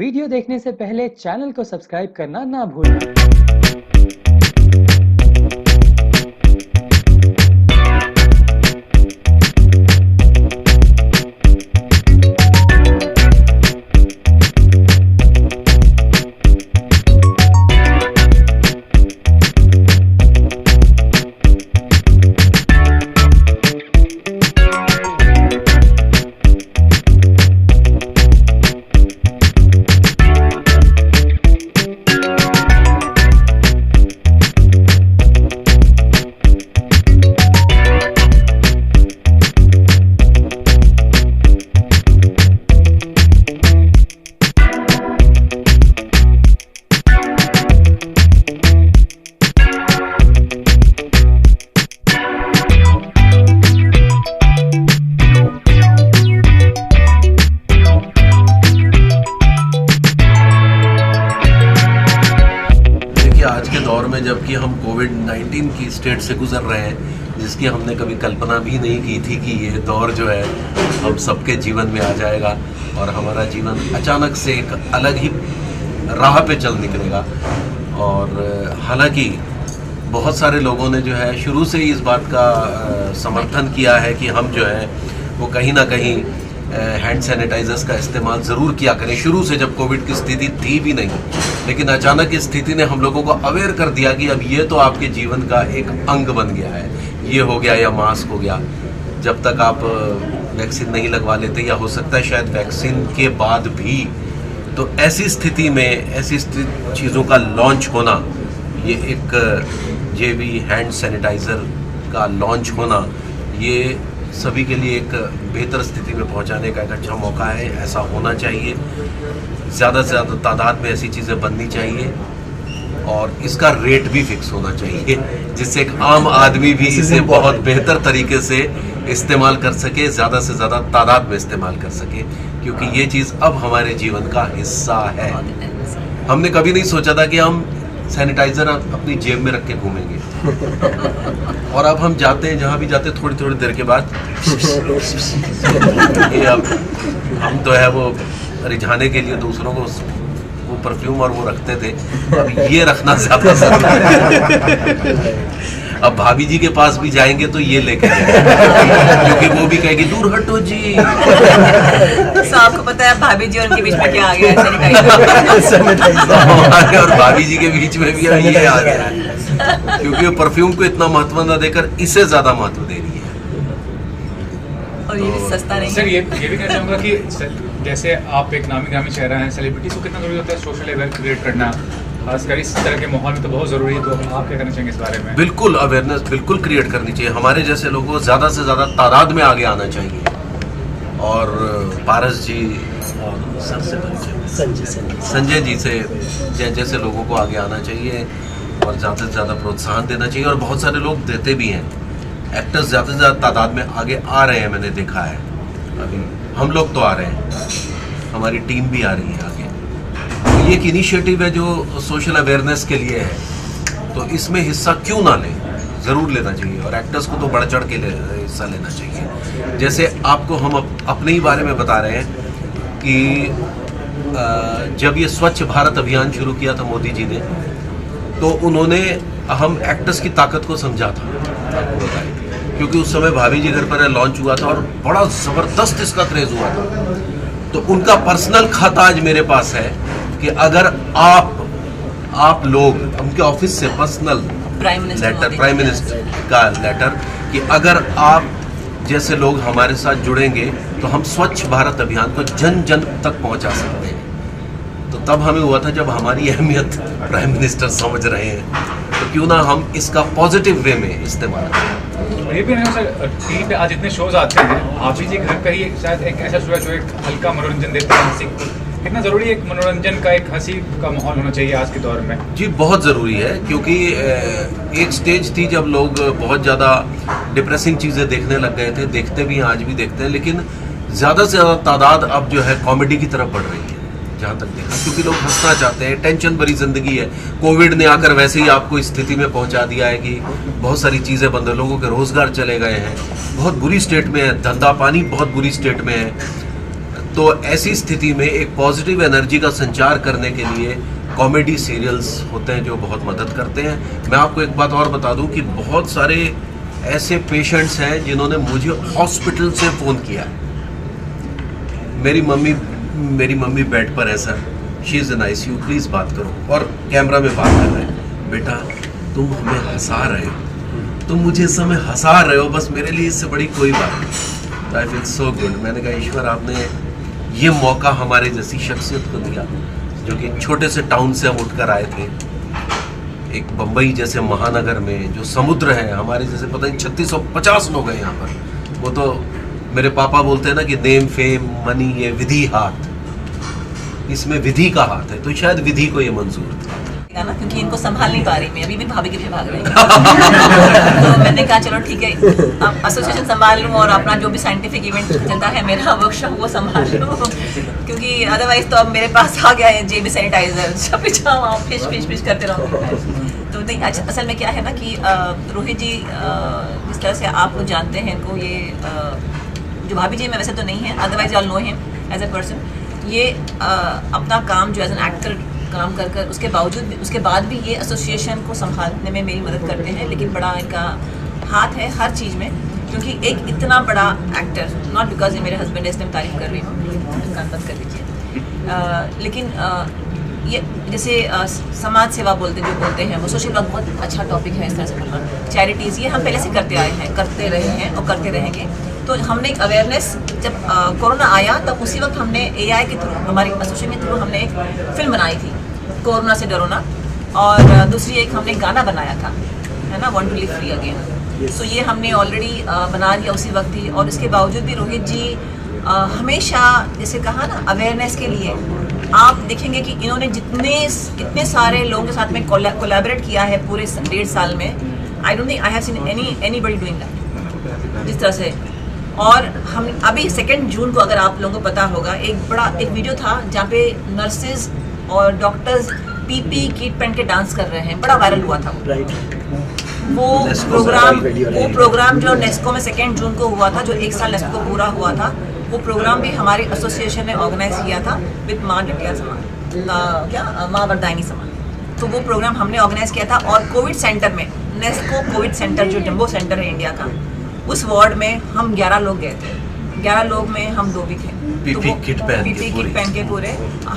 Video देखने से पहले चैनल को सब्सक्राइब करना ना भूलना। आज के दौर में जबकि हम कोविड-19 की स्टेट से गुजर रहे हैं, जिसकी हमने कभी कल्पना भी नहीं की थी कि ये दौर जो है हम सबके जीवन में आ जाएगा और हमारा जीवन अचानक से एक अलग ही राह पे चल निकलेगा। और हालांकि बहुत सारे लोगों ने जो है शुरू से ही इस बात का समर्थन किया है कि हम जो है वो कहीं ना कहीं हैंड सैनिटाइजर्स का इस्तेमाल ज़रूर किया करें। शुरू से जब कोविड की स्थिति थी भी नहीं, लेकिन अचानक इस स्थिति ने हम लोगों को अवेयर कर दिया कि अब ये तो आपके जीवन का एक अंग बन गया है। ये हो गया या मास्क हो गया, जब तक आप वैक्सीन नहीं लगवा लेते, या हो सकता है शायद वैक्सीन के बाद भी। तो ऐसी स्थिति में ऐसी चीज़ों का लॉन्च होना, ये भी हैंड सैनिटाइज़र का लॉन्च होना, ये सभी के लिए एक बेहतर स्थिति में पहुंचाने का एक अच्छा मौका है। ऐसा होना चाहिए, ज़्यादा से ज़्यादा तादाद में ऐसी चीज़ें बननी चाहिए और इसका रेट भी फिक्स होना चाहिए, जिससे एक आम आदमी भी इसे बहुत बेहतर तरीके से इस्तेमाल कर सके, ज़्यादा से ज़्यादा तादाद में इस्तेमाल कर सके, क्योंकि ये चीज़ अब हमारे जीवन का हिस्सा है। हमने कभी नहीं सोचा था कि हम सैनिटाइज़र अपनी जेब में रख के घूमेंगे और अब हम जाते हैं, जहाँ भी जाते हैं, थोड़ी थोड़ी देर के बाद ये अब हम तो है वो रिझाने के लिए दूसरों को वो परफ्यूम और वो रखते थे, अब ये रखना ज़्यादा ज़रूरी है। अब भाभी जी के पास भी जाएंगे तो ये लेके जाएंगे, क्योंकि वो भी कहेगी दूर हटो जी। तो आपको पता है भाभी जी और उनके बीच में क्या आ गया है? सैनिटाइजर और भाभी जी के बीच में भी ये आ गया है, क्योंकि वो परफ्यूम को इतना महत्व न देकर इसे ज्यादा महत्व दे रही है। और ये भी सस्ता नहीं सर, ये भी कहना चाहूँगा कि जैसे आप एक नामी ग्रामी चेहरा हैं, सेलिब्रिटीज को कितना जरूरी होता है सोशल अवेयर क्रिएट करना, खासकर इस तरह के माहौल में तो बहुत ज़रूरी है। तो आप क्या कहना चाहेंगे इस बारे में? बिल्कुल अवेयरनेस बिल्कुल क्रिएट करनी चाहिए। हमारे जैसे लोगों को ज़्यादा से ज़्यादा तादाद में आगे आना चाहिए। और पारस जी और सर से संजय जी से जैसे लोगों को आगे आना चाहिए और ज़्यादा से ज़्यादा प्रोत्साहन देना चाहिए। और बहुत सारे लोग देते भी हैं, एक्टर्स ज़्यादा से ज़्यादा तादाद में आगे आ रहे हैं, मैंने देखा है। अभी हम लोग तो आ रहे हैं, हमारी टीम भी आ रही है आगे। तो ये एक इनिशिएटिव है जो सोशल अवेयरनेस के लिए है, तो इसमें हिस्सा क्यों ना लें, ज़रूर लेना चाहिए। और एक्टर्स को तो बढ़ चढ़ के हिस्सा लेना चाहिए। जैसे आपको हम अपने ही बारे में बता रहे हैं कि जब ये स्वच्छ भारत अभियान शुरू किया था मोदी जी ने, तो उन्होंने हम एक्टर्स की ताकत को समझा था, आपको बताएं, क्योंकि उस समय भाभी जी घर पर लॉन्च हुआ था और बड़ा ज़बरदस्त इसका क्रेज़ हुआ था। तो उनका पर्सनल खत आज मेरे पास है कि अगर आप लोग उनके ऑफिस से पर्सनल लेटर, प्राइम मिनिस्टर का लेटर, कि अगर आप जैसे लोग हमारे साथ जुड़ेंगे तो हम स्वच्छ भारत अभियान को जन जन तक पहुंचा सकते हैं। तो तब हमें हुआ था जब हमारी अहमियत प्राइम मिनिस्टर समझ रहे हैं, तो क्यों ना हम इसका पॉजिटिव वे में इस्तेमाल करें। ये भी नहीं सर, टीवी पे आज इतने शोज आते हैं, आप जी घर का ही शायद एक ऐसा शो है जो एक हल्का मनोरंजन देता है, हंसी। कितना ज़रूरी है एक मनोरंजन का, एक हंसी का माहौल होना चाहिए आज के दौर में? जी बहुत ज़रूरी है, क्योंकि एक स्टेज थी जब लोग बहुत ज़्यादा डिप्रेसिंग चीज़ें देखने लग गए थे, देखते भी हैं, आज भी देखते हैं, लेकिन ज़्यादा से ज़्यादा तादाद अब जो है कॉमेडी की तरफ बढ़ रही है, जहाँ तक देखा, क्योंकि लोग हंसना चाहते हैं। टेंशन भरी ज़िंदगी है, कोविड ने आकर वैसे ही आपको इस स्थिति में पहुँचा दिया है कि बहुत सारी चीज़ें बंद, लोगों के रोज़गार चले गए हैं, बहुत बुरी स्टेट में है, धंधा पानी बहुत बुरी स्टेट में है। तो ऐसी स्थिति में एक पॉजिटिव एनर्जी का संचार करने के लिए कॉमेडी सीरियल्स होते हैं जो बहुत मदद करते हैं। मैं आपको एक बात और बता दूं कि बहुत सारे ऐसे पेशेंट्स हैं जिन्होंने मुझे हॉस्पिटल से फ़ोन किया। मेरी मम्मी बेड पर है sir, she is in ICU, please बात करो, और कैमरा में बात कर रहे हैं, बेटा तुम हमें हंसा रहे हो, तुम मुझे इस समय हंसा रहे हो, बस मेरे लिए इससे बड़ी कोई बात नहीं। I feel so good. मैंने कहा ईश्वर आपने ये मौका हमारे जैसी शख्सियत को दिया जो कि एक छोटे से टाउन से हम उठकर आए थे, एक बम्बई जैसे महानगर में जो समुद्र है, हमारे जैसे पता नहीं 3650 लोग हैं यहाँ पर। वो तो मेरे पापा बोलते हैं ना कि नेम फेम मनी ये विधि हाथ, इसमें विधि का हाथ है, तो शायद विधि को ये मंजूर था ना, क्योंकि इनको संभाल नहीं पा रही मैं, अभी भी भाभी के पीछे भाग रही हूँ। तो मैंने कहा चलो ठीक है, अब एसोसिएशन संभाल लूँ और अपना जो भी साइंटिफिक इवेंट चलता है मेरा वर्कशॉप वो संभाल लूँ, क्योंकि अदरवाइज तो अब मेरे पास आ गया है JB सैनिटाइजर, जब भी जाओ वहाँ फिश करते रहो। तो नहीं, अच्छा असल में क्या है ना कि रोहित जी जिस तरह से आप लोग जानते हैं इनको, ये जो भाभी जी में वैसे तो नहीं है, otherwise all know him as a person, ये अपना काम जो एज एन एक्टर काम कर उसके बावजूद भी, उसके बाद भी ये एसोसिएशन को संभालने में मेरी मदद करते हैं। लेकिन बड़ा इनका हाथ है हर चीज़ में, क्योंकि एक इतना बड़ा एक्टर, नॉट बिकॉज ये मेरे हस्बैंड है इसलिए मैं तारीफ कर रही हूँ, दुकान बंद कर दीजिए, लेकिन ये जैसे समाज सेवा बोलते हैं वो, सोशल वर्क बहुत अच्छा टॉपिक है इस तरह से बोलना, चैरिटीज़, ये हम पहले से करते आए हैं, करते रहे हैं और करते रहेंगे। तो हमने एक अवेयरनेस, जब कोरोना आया तब उसी वक्त हमने AI के थ्रू, हमारी एसोसिएशन के थ्रू हमने एक फिल्म बनाई थी, कोरोना से डरो ना, और दूसरी एक हमने गाना बनाया था, है ना, want to live free again. So ये हमने ऑलरेडी बना लिया उसी वक्त ही, और इसके बावजूद भी रोहित जी हमेशा, जैसे कहा ना, अवेयरनेस के लिए आप देखेंगे कि इन्होंने इतने सारे लोगों के साथ में कोलैबोरेट किया है पूरे 1.5 साल में। I don't think I have seen anybody doing that जिस तरह से। और हम अभी 2 जून को, अगर आप लोगों को पता होगा, एक वीडियो था जहाँ पे नर्सेज और डॉक्टर्स PPE किट पहन के डांस कर रहे हैं, बड़ा वायरल हुआ था वो प्रोग्राम जो नेस्को में 2 जून को हुआ था, जो 1 साल नेस्को को पूरा हुआ था, वो प्रोग्राम भी हमारी एसोसिएशन ने ऑर्गेनाइज किया था विद माँ डटिया समाज, माँ वरदायनी समाज। तो वो प्रोग्राम हमने ऑर्गेनाइज किया था, और कोविड सेंटर में, नेस्को कोविड सेंटर जो जम्बो सेंटर है इंडिया का, उस वार्ड में हम 11 लोग गए थे, 11 लोग में हम 2 भी थे, PPE किट पहन के पूरे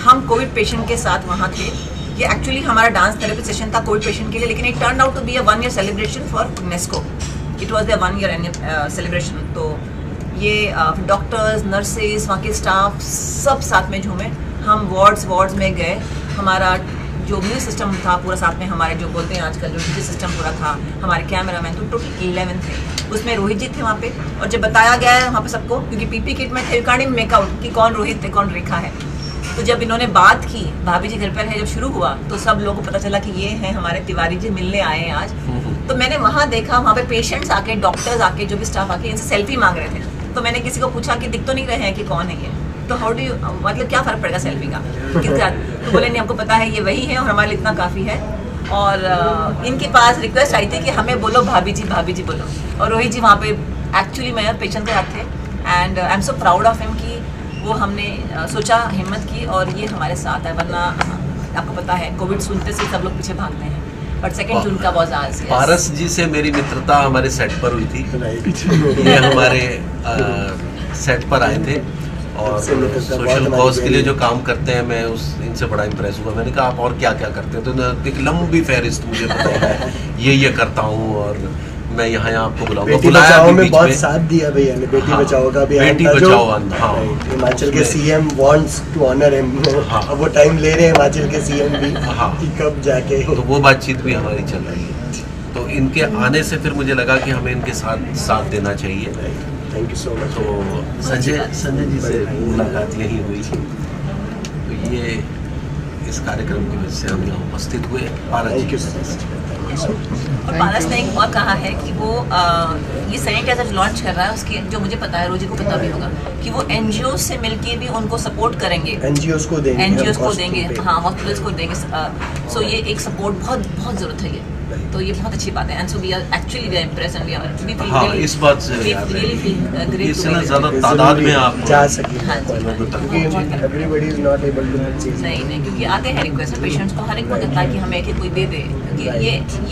हम कोविड पेशेंट के साथ वहाँ थे। ये एक्चुअली हमारा डांस थेरेपी सेशन था कोविड पेशेंट के लिए, लेकिन it turn out to be a 1 year celebration for Nesco, it was the 1 year celebration. तो ये डॉक्टर्स, नर्सेज, वहाँ के स्टाफ सब साथ में झूमे, हम वार्ड्स में गए, हमारा जो म्यूजिक सिस्टम था पूरा साथ में, हमारे जो बोलते हैं आजकल जो DJ सिस्टम पूरा था, हमारे कैमरामैन, तो टोटल 11 थे, उसमें रोहित जी थे वहाँ पे। और जब बताया गया है वहाँ पे सबको, क्योंकि PPE किट में थे, कांड मेकआउट कि कौन रोहित थे कौन रेखा है, तो जब इन्होंने बात की भाभी जी घर पर है, जब शुरू हुआ तो सब लोगों को पता चला कि ये हैं हमारे तिवारी जी, मिलने आए हैं आज। तो मैंने वहाँ देखा, वहाँ पे पेशेंट्स आके, डॉक्टर्स आके, जो भी स्टाफ आके इनसे सेल्फी मांग रहे थे। तो मैंने किसी को पूछा कि दिख तो नहीं रहे हैं कि कौन है ये, तो हाउ डू यू, मतलब क्या फ़र्क पड़ेगा सेल्फी का किसके साथ? तो बोले नहीं, हमको पता है ये वही है और हमारे लिए इतना काफ़ी है। और इनके पास रिक्वेस्ट आई थी कि हमें बोलो भाभी जी बोलो, और रोहित जी वहाँ पे एक्चुअली मैं पेशेंट के साथ थे, and I am so proud of him कि वो हमने सोचा, हिम्मत की, और ये हमारे साथ है। वरना आपको पता है कोविड सुनते से सब लोग पीछे भागते हैं, बट 2 जून का वाज आज। पारस जी से मेरी मित्रता हमारे सेट पर हुई थी, ये हमारे सेट पर आए थे और सोशल कॉज के लिए जो काम करते हैं, मैं इनसे बड़ा इंप्रेस हुआ। मैंने कहा आप और क्या क्या करते हैं, तो एक लंबी फहरिस्त मुझे बताया, ये करता हूँ और मैं यहाँ आपको बुलाऊंगा। बेटी बचाओ में बहुत साथ दिया भैया ने, बेटी बचाओ का भी, बेटी बचाओ, हाँ, हिमाचल के CM wants to honour him. अब वो टाइम ले रहे हैं हिमाचल के CM भी, कि कब जाके, तो वो बातचीत भी हमारी चल रही है। तो इनके आने से फिर मुझे लगा कि हमें इनके साथ देना चाहिए। Thank you so much. तो संजय जी से मुलाकात यही हुई थी, तो ये इस कार्यक्रम की वजह से हम यहाँ उपस्थित हुए। और पारस ने एक और कहा है कि वो ये सैनिटाइजर लॉन्च कर रहा है, उसके जो मुझे पता है, रोजी को पता भी होगा, कि वो NGO से मिलके भी उनको सपोर्ट करेंगे, NGOs को देंगे, हाँ, हॉस्पिटल्स को देंगे। सो ये एक सपोर्ट बहुत ज़रूरत है, ये तो ये बहुत अच्छी बात है and so we are actually we are impressed and we feel हाँ, इस बात से रियली फील ग्रेट इससे ना ज्यादा तादाद में आप जा सके हाँ जी, क्योंकि everybody is not able to purchase. नहीं क्योंकि आते हैं रिक्वेस्ट पेशेंट्स को हर एक को कहता है कि हमें एक कोई दे दे क्योंकि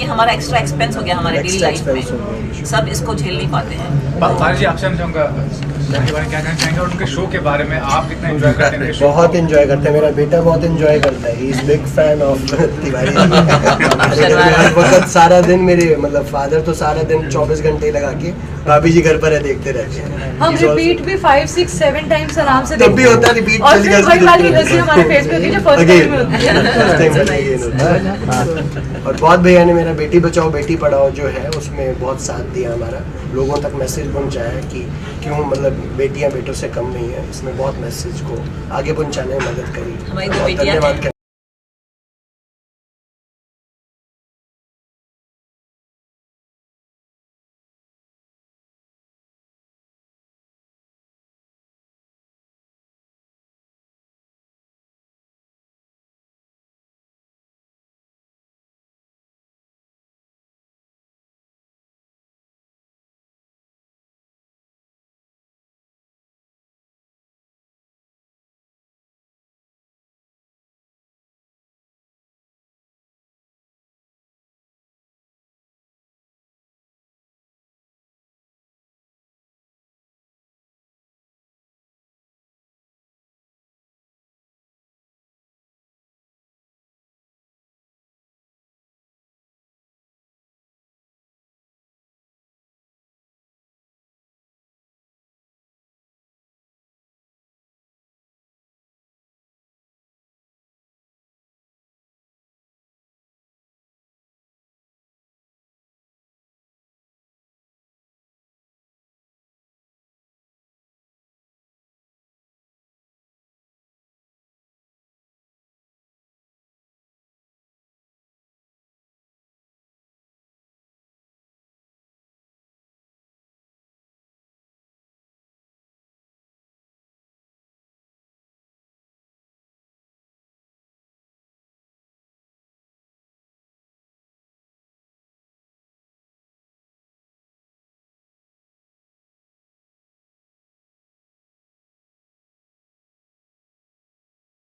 ये हमारा एक्स्ट्रा एक्सपेंस हो गया हमारे डेली Extra लाइफ expense हो में गया। सब इसको झेल नहीं पाते हैं। पारस जी आपसे हम चाहूँगा उनके बारे में क्या कहना चाहेंगे और उनके शो के बारे में आप कितना एंजॉय करते हैं उनके शो बहुत एंजॉय करते हैं, मेरा बेटा बहुत एंजॉय करता है, he is big fan of Tiwari ji. हर वक्त सारा दिन मेरे मतलब फादर तो सारा दिन 24 घंटे लगा के भाभी जी घर पर है देखते रहते हैं। हम रिपीट भी 5, 6, 7 टाइम्स आराम से तब भी होता है रिपीट और फिर वही वाली हंसी हमारे फेस पे होती है जो फर्स्ट टाइम में होती है। और बहुत भैया ने मेरा बेटी बचाओ बेटी पढ़ाओ जो है उसमें बहुत साथ दिया हमारा, लोगों तक मैसेज पहुंचाया कि क्यों मतलब बेटियां बेटों से कम नहीं है, इसमें बहुत मैसेज को आगे पहुंचाने में मदद करी। हमारी दो बहुत बेटियां धन्यवाद हैं।